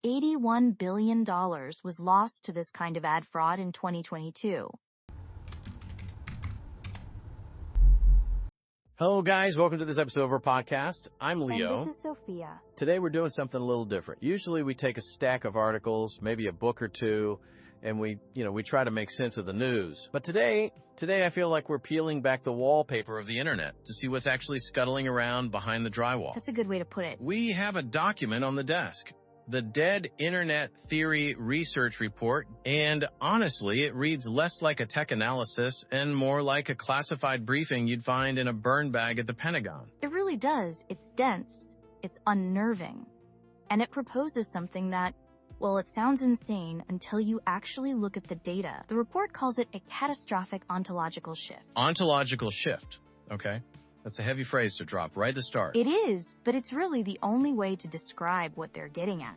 $81 billion was lost to this kind of ad fraud in 2022. Hello guys, welcome to this episode of our podcast. I'm Leo. And this is Sophia. Today we're doing something a little different. Usually we take a stack of articles, maybe a book or two, and we try to make sense of the news. But today I feel like we're peeling back the wallpaper of the internet to see what's actually scuttling around behind the drywall. That's a good way to put it. We have a document on the desk, the Dead Internet Theory research report, and honestly, it reads less like a tech analysis and more like a classified briefing you'd find in a burn bag at the Pentagon. It really does. It's dense. It's unnerving. And it proposes something that, well, it sounds insane until you actually look at the data. The report calls it a catastrophic ontological shift. Ontological shift, okay? That's a heavy phrase to drop right at the start. It is, but it's really the only way to describe what they're getting at.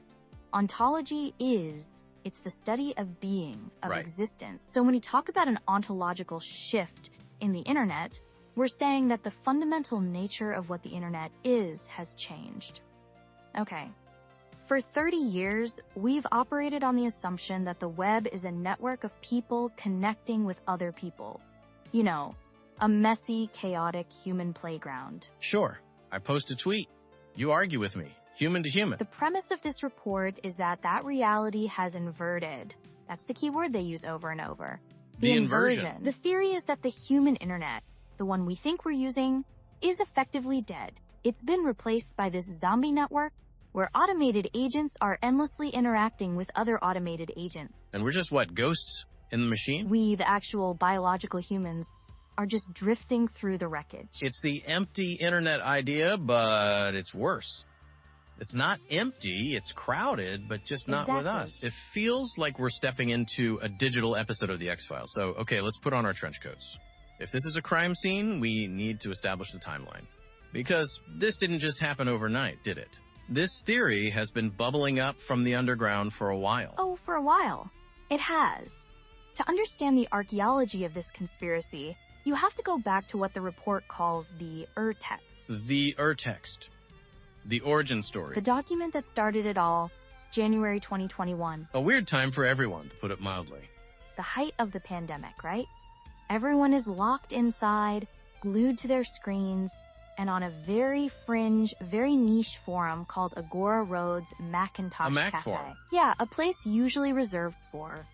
Ontology it's the study of being, of existence. So when we talk about an ontological shift in the internet, we're saying that the fundamental nature of what the internet has changed. Okay. For 30 years, we've operated on the assumption that the web is a network of people connecting with other people. You know, a messy, chaotic human playground. Sure. I post a tweet. You argue with me, human to human. The premise of this report is that reality has inverted. That's the key word they use over and over. The inversion. The theory is that the human internet, the one we think we're using, is effectively dead. It's been replaced by this zombie network where automated agents are endlessly interacting with other automated agents. And we're just, ghosts in the machine? We, the actual biological humans, are just drifting through the wreckage. It's the empty internet idea, but it's worse. It's not empty, it's crowded, but just not with us. It feels like we're stepping into a digital episode of the X-Files. So, okay, let's put on our trench coats. If this is a crime scene, we need to establish the timeline. Because this didn't just happen overnight, did it? This theory has been bubbling up from the underground for a while. Oh, for a while. It has. To understand the archaeology of this conspiracy, you have to go back to what the report calls the text. The text. The origin story. The document that started it all, January 2021. A weird time for everyone, to put it mildly. The height of the pandemic, right? Everyone is locked inside, glued to their screens, and on a very fringe, very niche forum called Agora Road's Macintosh Mac Cafe. forum. Yeah, a place usually reserved for,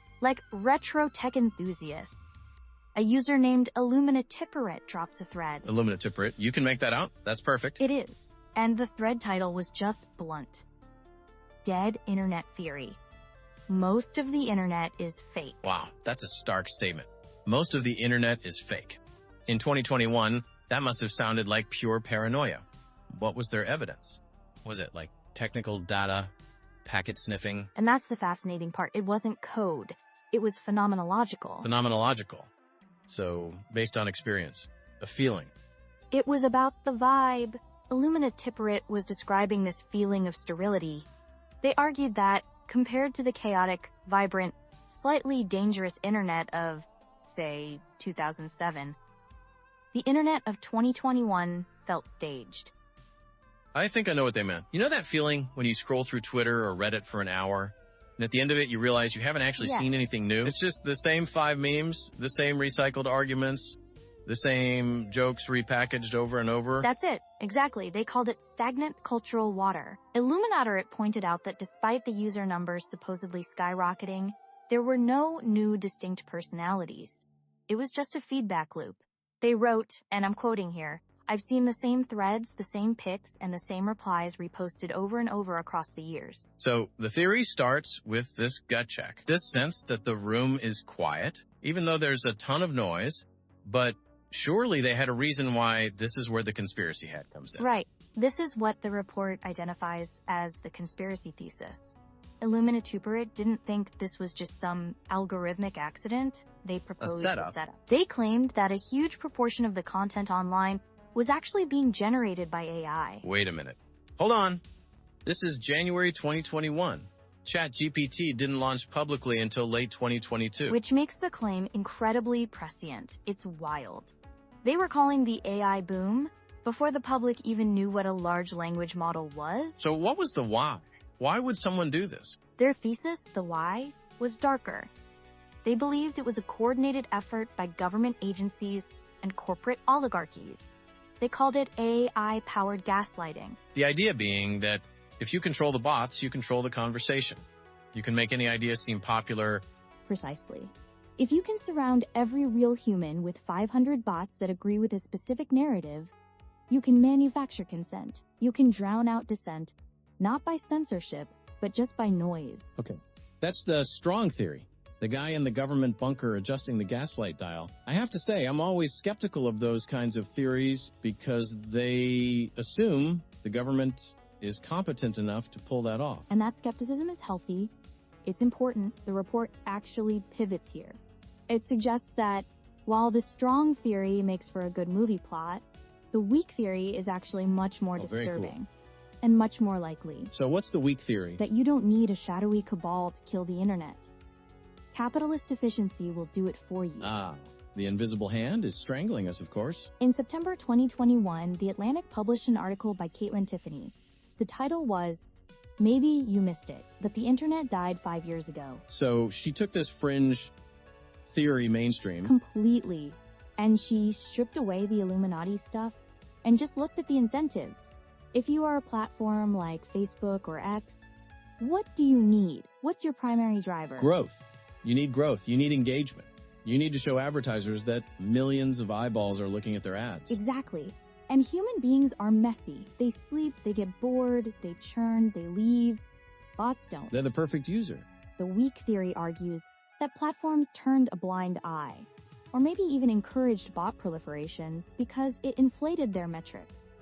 retro tech enthusiasts. A user named Illuminatiporate drops a thread. Illuminatiporate. You can make that out. That's perfect. It is. And the thread title was just blunt. Dead Internet Theory. Most of the internet is fake. Wow, that's a stark statement. Most of the internet is fake. In 2021, that must have sounded like pure paranoia. What was their evidence? Was it technical data, packet sniffing? And that's the fascinating part. It wasn't code. It was phenomenological. Phenomenological. So, based on experience, a feeling. It was about the vibe. Illuminatiporate was describing this feeling of sterility. They argued that, compared to the chaotic, vibrant, slightly dangerous internet of, say, 2007, the internet of 2021 felt staged. I think I know what they meant. You know that feeling when you scroll through Twitter or Reddit for an hour, and at the end of it, you realize you haven't actually seen anything new? It's just the same 5 memes, the same recycled arguments, the same jokes repackaged over and over. That's it. Exactly. They called it stagnant cultural water. Illuminatiporate pointed out that despite the user numbers supposedly skyrocketing, there were no new distinct personalities. It was just a feedback loop. They wrote, and I'm quoting here, "I've seen the same threads, the same pics, and the same replies reposted over and over across the years." So the theory starts with this gut check, this sense that the room is quiet, even though there's a ton of noise, but surely they had a reason why this is where the conspiracy hat comes in. Right. This is what the report identifies as the conspiracy thesis. Illuminatiporate didn't think this was just some algorithmic accident. They proposed a setup. They claimed that a huge proportion of the content online was actually being generated by AI. Wait a minute. Hold on. This is January 2021. ChatGPT didn't launch publicly until late 2022. Which makes the claim incredibly prescient. It's wild. They were calling the AI boom before the public even knew what a large language model was. So what was the why? Why would someone do this? Their thesis, the why, was darker. They believed it was a coordinated effort by government agencies and corporate oligarchies. They called it AI-powered gaslighting. The idea being that if you control the bots, you control the conversation. You can make any idea seem popular. Precisely. If you can surround every real human with 500 bots that agree with a specific narrative, you can manufacture consent. You can drown out dissent, not by censorship, but just by noise. Okay, that's the strong theory. The guy in the government bunker adjusting the gaslight dial. I have to say, I'm always skeptical of those kinds of theories because they assume the government is competent enough to pull that off. And that skepticism is healthy. It's important. The report actually pivots here. It suggests that while the strong theory makes for a good movie plot, the weak theory is actually much more disturbing and much more likely. So what's the weak theory? That you don't need a shadowy cabal to kill the internet. Capitalist efficiency will do it for you. Ah, the invisible hand is strangling us, of course. In September 2021, The Atlantic published an article by Caitlin Tiffany. The title was, "Maybe You Missed It, but the internet died 5 years ago." So she took this fringe theory mainstream. Completely. And she stripped away the Illuminati stuff and just looked at the incentives. If you are a platform like Facebook or X, what do you need? What's your primary driver? Growth. You need growth. You need engagement. You need to show advertisers that millions of eyeballs are looking at their ads. Exactly. And human beings are messy. They sleep, they get bored, they churn, they leave. Bots don't. They're the perfect user. The weak theory argues that platforms turned a blind eye, or maybe even encouraged bot proliferation because it inflated their metrics.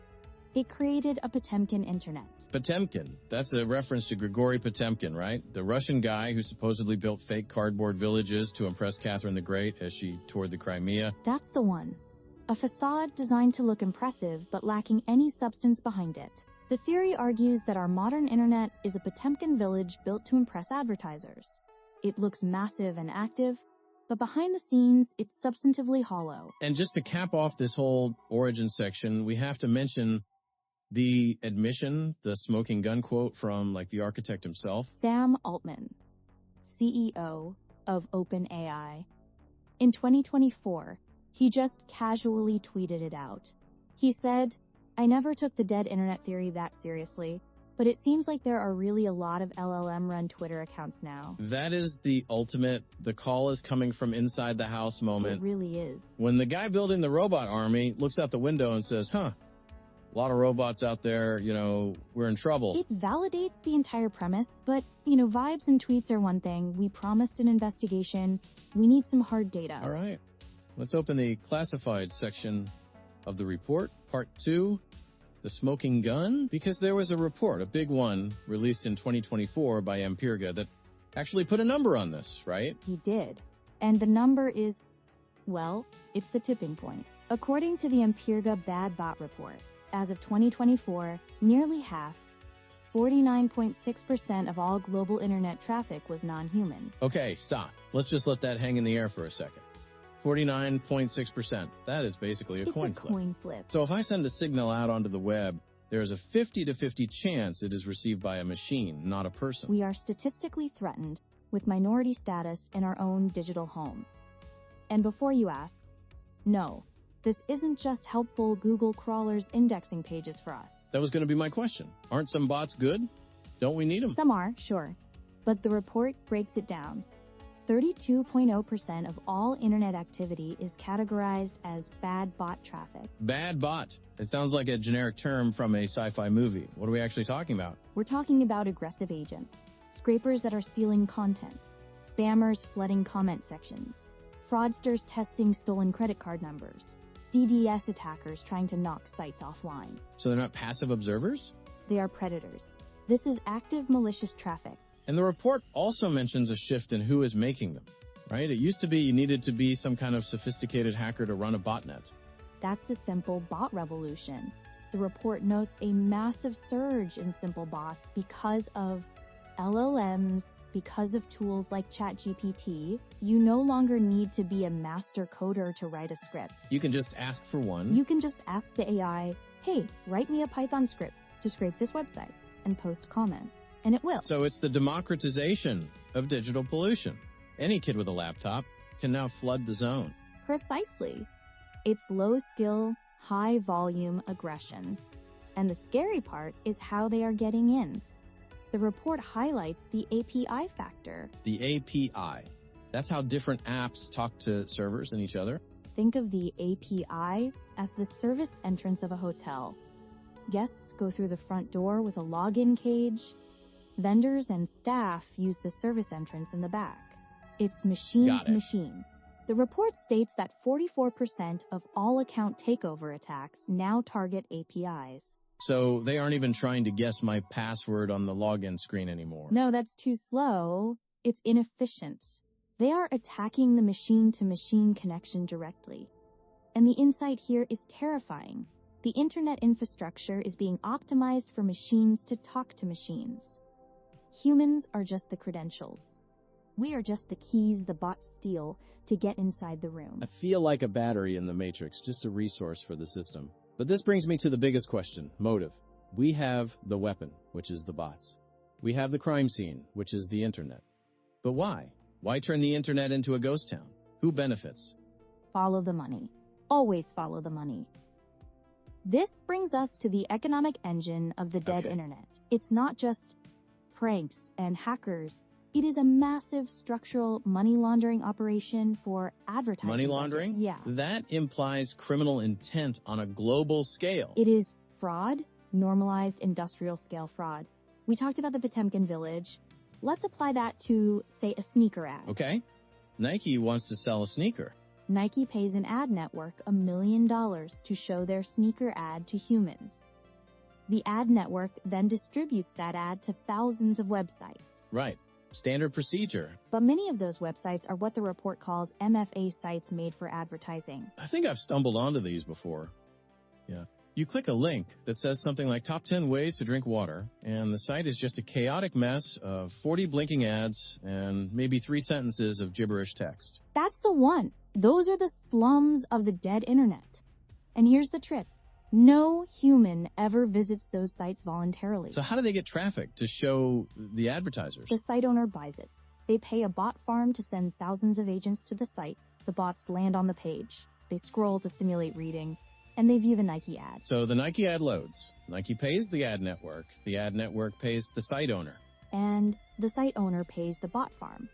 It created a Potemkin internet. Potemkin. That's a reference to Grigory Potemkin, right? The Russian guy who supposedly built fake cardboard villages to impress Catherine the Great as she toured the Crimea. That's the one. A facade designed to look impressive but lacking any substance behind it. The theory argues that our modern internet is a Potemkin village built to impress advertisers. It looks massive and active, but behind the scenes, it's substantively hollow. And just to cap off this whole origin section, we have to mention the admission, the smoking gun quote from the architect himself. Sam Altman, CEO of OpenAI. In 2024, he just casually tweeted it out. He said, "I never took the dead internet theory that seriously, but it seems like there are really a lot of LLM-run Twitter accounts now." That is the ultimate, the call is coming from inside the house moment. It really is. When the guy building the robot army looks out the window and says, a lot of robots out there, we're in trouble. It validates the entire premise, but, vibes and tweets are one thing. We promised an investigation. We need some hard data. All right. Let's open the classified section of the report, part 2, the smoking gun, because there was a report, a big one, released in 2024 by Immersion that actually put a number on this, right? He did. And the number is, it's the tipping point. According to the Immersion Bad Bot Report, as of 2024, nearly half, 49.6% of all global internet traffic was non-human. Okay, stop. Let's just let that hang in the air for a second. 49.6%. That is basically a coin flip. It's a coin flip. So if I send a signal out onto the web, there is a 50-50 chance it is received by a machine, not a person. We are statistically threatened with minority status in our own digital home. And before you ask, no, this isn't just helpful Google crawlers indexing pages for us. That was going to be my question. Aren't some bots good? Don't we need them? Some are, sure. But the report breaks it down. 32.0% of all internet activity is categorized as bad bot traffic. Bad bot. It sounds like a generic term from a sci-fi movie. What are we actually talking about? We're talking about aggressive agents, scrapers that are stealing content, spammers flooding comment sections, fraudsters testing stolen credit card numbers, DDoS attackers trying to knock sites offline. So they're not passive observers? They are predators. This is active malicious traffic. And the report also mentions a shift in who is making them, right? It used to be you needed to be some kind of sophisticated hacker to run a botnet. That's the simple bot revolution. The report notes a massive surge in simple bots because of LLMs, because of tools like ChatGPT. You no longer need to be a master coder to write a script. You can just ask for one. You can just ask the AI, hey, write me a Python script to scrape this website and post comments. and it will. So it's the democratization of digital pollution. Any kid with a laptop can now flood the zone. Precisely. It's low-skill, high-volume aggression. And the scary part is how they are getting in. The report highlights the API factor. The API. That's how different apps talk to servers and each other. Think of the API as the service entrance of a hotel. Guests go through the front door with a login cage. Vendors and staff use the service entrance in the back. It's machine to machine. The report states that 44% of all account takeover attacks now target APIs. So they aren't even trying to guess my password on the login screen anymore. No, that's too slow. It's inefficient. They are attacking the machine-to-machine connection directly. And the insight here is terrifying. The internet infrastructure is being optimized for machines to talk to machines. Humans are just the credentials. We are just the keys the bots steal to get inside the room. I feel like a battery in the Matrix, just a resource for the system. But this brings me to the biggest question, motive. We have the weapon, which is the bots. We have the crime scene, which is the internet. But why? Why turn the internet into a ghost town? Who benefits? Follow the money. Always follow the money. This brings us to the economic engine of the dead internet. It's not just pranks and hackers. It is a massive structural money laundering operation for advertising. Money laundering? Yeah. That implies criminal intent on a global scale. It is fraud, normalized industrial scale fraud. We talked about the Potemkin village. Let's apply that to, say, a sneaker ad. Okay. Nike wants to sell a sneaker. Nike pays an ad network $1 million to show their sneaker ad to humans. The ad network then distributes that ad to thousands of websites. Right. Standard procedure. But many of those websites are what the report calls MFA sites made for advertising. I think I've stumbled onto these before. Yeah. You click a link that says something like top 10 ways to drink water, and the site is just a chaotic mess of 40 blinking ads and maybe 3 sentences of gibberish text. That's the one. Those are the slums of the dead internet. And here's the trick. No human ever visits those sites voluntarily. So how do they get traffic to show the advertisers? The site owner buys it. They pay a bot farm to send thousands of agents to the site. The bots land on the page. They scroll to simulate reading, and they view the Nike ad. So the Nike ad loads. Nike pays the ad network. The ad network pays the site owner. And the site owner pays the bot farm.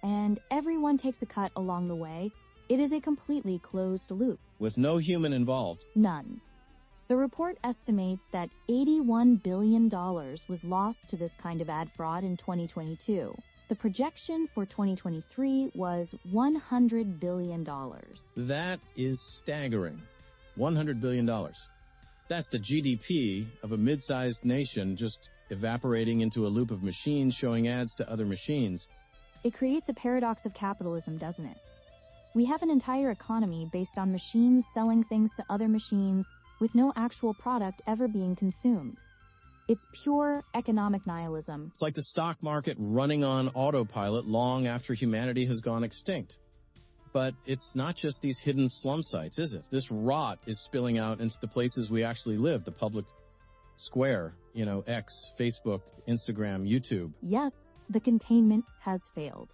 And everyone takes a cut along the way. It is a completely closed loop. With no human involved. None. The report estimates that $81 billion was lost to this kind of ad fraud in 2022. The projection for 2023 was $100 billion. That is staggering. $100 billion. That's the GDP of a mid-sized nation just evaporating into a loop of machines showing ads to other machines. It creates a paradox of capitalism, doesn't it? We have an entire economy based on machines selling things to other machines with no actual product ever being consumed. It's pure economic nihilism. It's like the stock market running on autopilot long after humanity has gone extinct. But it's not just these hidden slum sites, is it? This rot is spilling out into the places we actually live, the public square, X, Facebook, Instagram, YouTube. Yes, the containment has failed.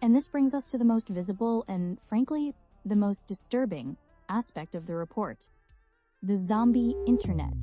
And this brings us to the most visible and, frankly, the most disturbing aspect of the report. The zombie internet.